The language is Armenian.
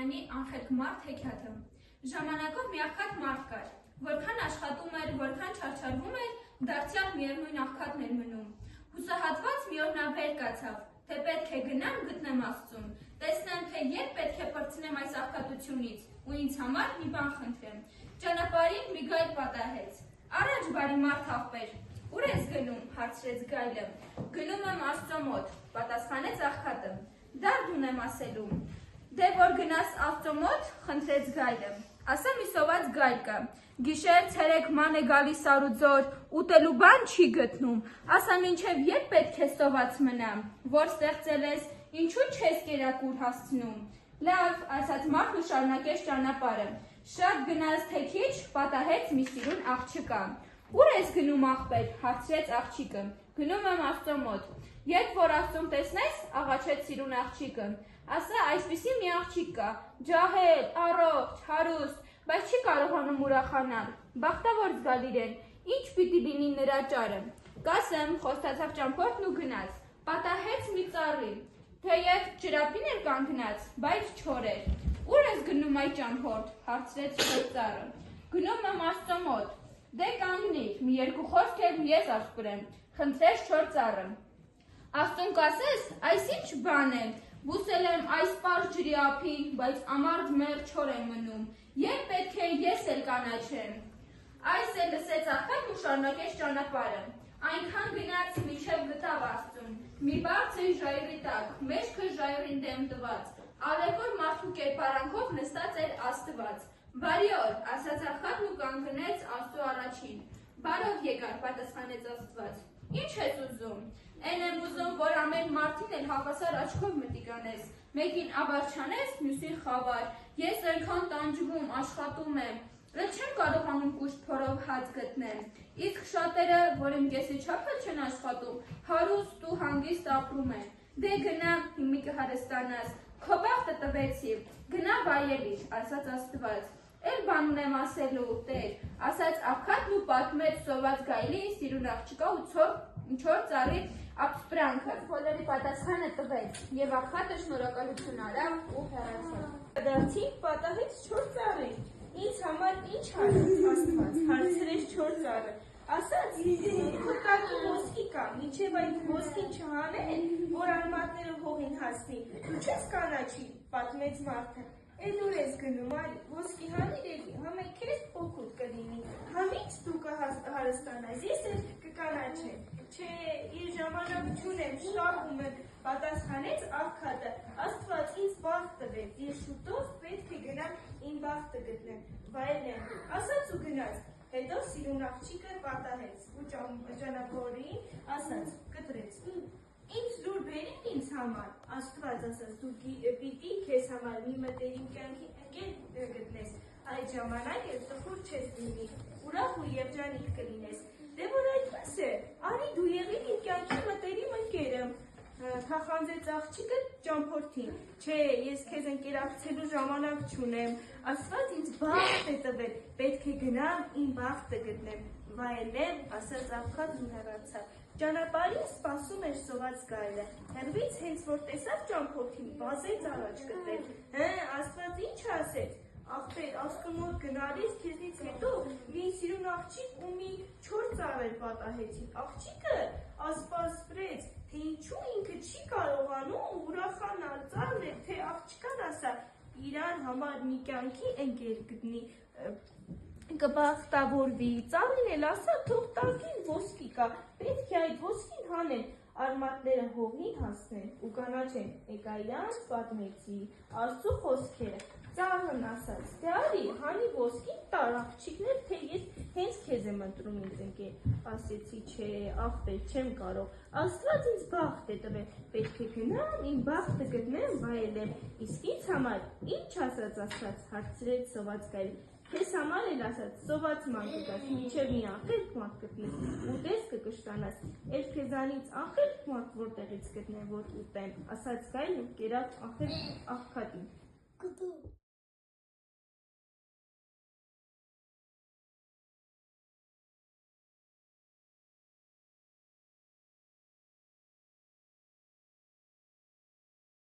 Սարոյանի անխելք մարդ հեքիաթը։ Ժամանակով մի աղքատ մարդ կար, որքան աշխատում էր, որքան չարչարվում էր, դարձյալ միևնույն աղքատն էր մնում։ Հուսահատված մի օր նա վեր կացավ, թե պետք է գնամ գտնեմ Աստծուն, տեսնեմ, թե երբ պետք է պրծնեմ այս աղքատությունից ու ինձ համար մի բան խնդրեմ։ Ճանապարհին մի գայլ պատահեց։ Առաջ բարի մարդ աղբեր, ուր ես գնում, հարցրեց գայլը։ Գնում եմ Աստծո մոտ, պատասխանեց աղքատը։ Դարդ ունեմ ասելու։ Դե որ գնաս Աստծո մոտ, խնդրեց գայլը։ Ասա մի սոված գայլ կա, գիշեր ցերեկ ման է գալիս արուձոր, ուտելու բան չի գտնում, ասա մինչև երբ պետք է սոված մնամ, որ ստեղծել ես, ինչու չես կերակուր հասցնում։ Լավ, ասաց մարդն ու շարունակեց ճանապարհը։ Շատ գնաց թե քիչ, պատահեց մի սիրուն աղջկա։ Ուր ես գնում աղբեր, հարցրեց աղջիկը։ Գնում եմ Աստծո մոտ։ Երբ որ Աստծուն տեսնես, աղաչեց սիրուն աղջիկը։ Ասա այսպիսի մի աղջիկ կա, ջահել, առողջ, հարուստ, բայց չի կարողանում ուրախանալ։ Բախտավոր զգալ իրեն, ինչ պիտի լինի նրա ճարը։ Կասեմ, խոստացավ ճամփորդն ու գնաց։ Պատահեց մի ծառի, թեև ջրափին էր կանգնած, բայց չոր էր։ Ուր ես գնում այ ճամփորդ, հարցրեց ծառը։ Գնում եմ Աստծո մոտ։ Դե կանգնիր, մի երկու խոսք էլ ես ասպրեմ, խնդրեց չոր ծառը։ Աստծուն կասես, այս ինչ բան է։ Բուսել եմ այս պարզ ջրի ափին, բայց ամառ մեղ չոր եմ մնում, երբ պետք է ես էլ կանաչեմ։ Այս էլ լսեց աղքատն ու շարունակեց ճանապարհը։ Այնքան գնաց, մինչև գտավ Աստծուն, մի բարձր ժայռի տակ, մեջքը ժայռին դեմ տված, արևոր մարդու կերպարանքով նստած էր Աստված։ Բարի օր, ասաց աղքատն ու կանգնեց Աստծու առաջին։ Բարով եկար, պատասխանեց Աստված։ Ինչ ես ուզում։ Էն եմ ուզում, որ ամեն մարդին էլ հավասար աչքով մտիկ անես, մեկին ավար չանես, մյուսին խավար։ Ես այնքան տանջվում, աշխատում եմ, էլ չեմ կարողանում կուշտ փորով հաց գտնեմ։ Իսկ շատերը, որ իմ կեսի չափը չեն աշխատում, հարուստ ու հանգիստ ապրում են։ Դե գնա, հիմի կհարստանաս, քո բախտը տվեցի, գնա վայելիր, ասաց Աստված։ Էլ բան ունեմ ասելու, Տեր, ասաց աղքատն ու պատմեց սոված գայլի, սիրուն աղջկա ու չոր ծառի ապսպրանքը։ Բոլորի պատասխանը տվեց, եւ աղքատը շնորհակալություն արավ ու հեռացավ։ Դարձի պատահեց չոր ծառի։ Ինձ համար ինչ արեց Աստված, հարցրեց չոր ծառը։ Ասաց, քո տակը ոսկի կա, մինչև այդ ոսկին չհանեն, որ արմատները հողին հասնի, դու չես կանաչի, պատմեց մարդը։ Էլ ուր ես գնում, արի, ոսկի հանիր էլի, համե քեզ փոքր կլինի, համից դու կհարստանաս, ես էլ կկանաչեմ։ Չէ, իր ժամանակ չունեմ, շտապում եմ, պատասխանեց աղքատը, Աստված ինձ բախտ տվեց, ես շուտով պետք է գնամ իմ բախտը գտնեմ, վայելեմ, ասաց ու գնաց, հետո սիրուն աղջիկը պատահեց ու ճանապարհին ասաց, կտրեց, ինձ դուր բերեք ինձ համար, Աստված ասաց, դու պիտի քեզ համար մի մտերիմ կյանքի ընկեր գտնես, այդ ժամանակ էլ տխուր չես լինի, ուրախ ու երջանիկ կլինես, դե որ այդպես է, արի դու եղիր իմ կյանքի մտերիմ ընկերը, թախանձեց աղջիկը ճամփորդին, չէ, ես քեզ ընկերակցելու ժամանակ չունեմ, Աստված ինձ բախտ է տվել, պետք է գնամ իմ բախտը գտնեմ, վայելեմ, ասաց աղքատն ու հեռացավ։ Ճանապարհին սպասում էր սոված գայլը, հեռվից հենց որ տեսավ ճամփորդին, վազեց առաջ կտրել, Աստված ինչ ասեց, աղբեր, Աստծո մոտ գնալիս քեզնից հետո մի սիրուն աղջիկ ու մի չոր ծառ պատահեցին, աղջիկը ասպասպրեց, թե ինչու ինքը չի կարողանում ուրախանալ, ծառն է, թե աղջկան ասա, իրան համար մի կյանքի ընկեր գտնի, կբախտավորվի, ծառին էլ ասա, թող տակին ոսկի կա, պետք է այդ ոսկին հանեն, արմատները հողին հասնեն ու կանաչեն, եկա իրանց պատմեցի, Աստծու խոսքերը, ծառն ասաց, դե արի, հանի ոսկին տար աղջիկներ, թե ես հենց քեզ եմ ընտրում ինձ ընկեր, ասեցի, չէ, աղբեր, չեմ կարող, Աստված ինձ բախտ է տվել, պետք է գնամ, իմ բախտը գտնեմ, վայելեմ, իսկ ինձ համար ինչ ասաց Աստված, հարցրեց սոված գայլը, քեզ համար էլ ասաց, սոված ման կգաս, մինչև մի աղքատ մարդ գտնես, ուտես կկշտանաս, էլ քեզանից աղքատ մարդ որտեղից գտնեմ, որ ուտեմ, ասաց գայլը, կերավ աղքատին։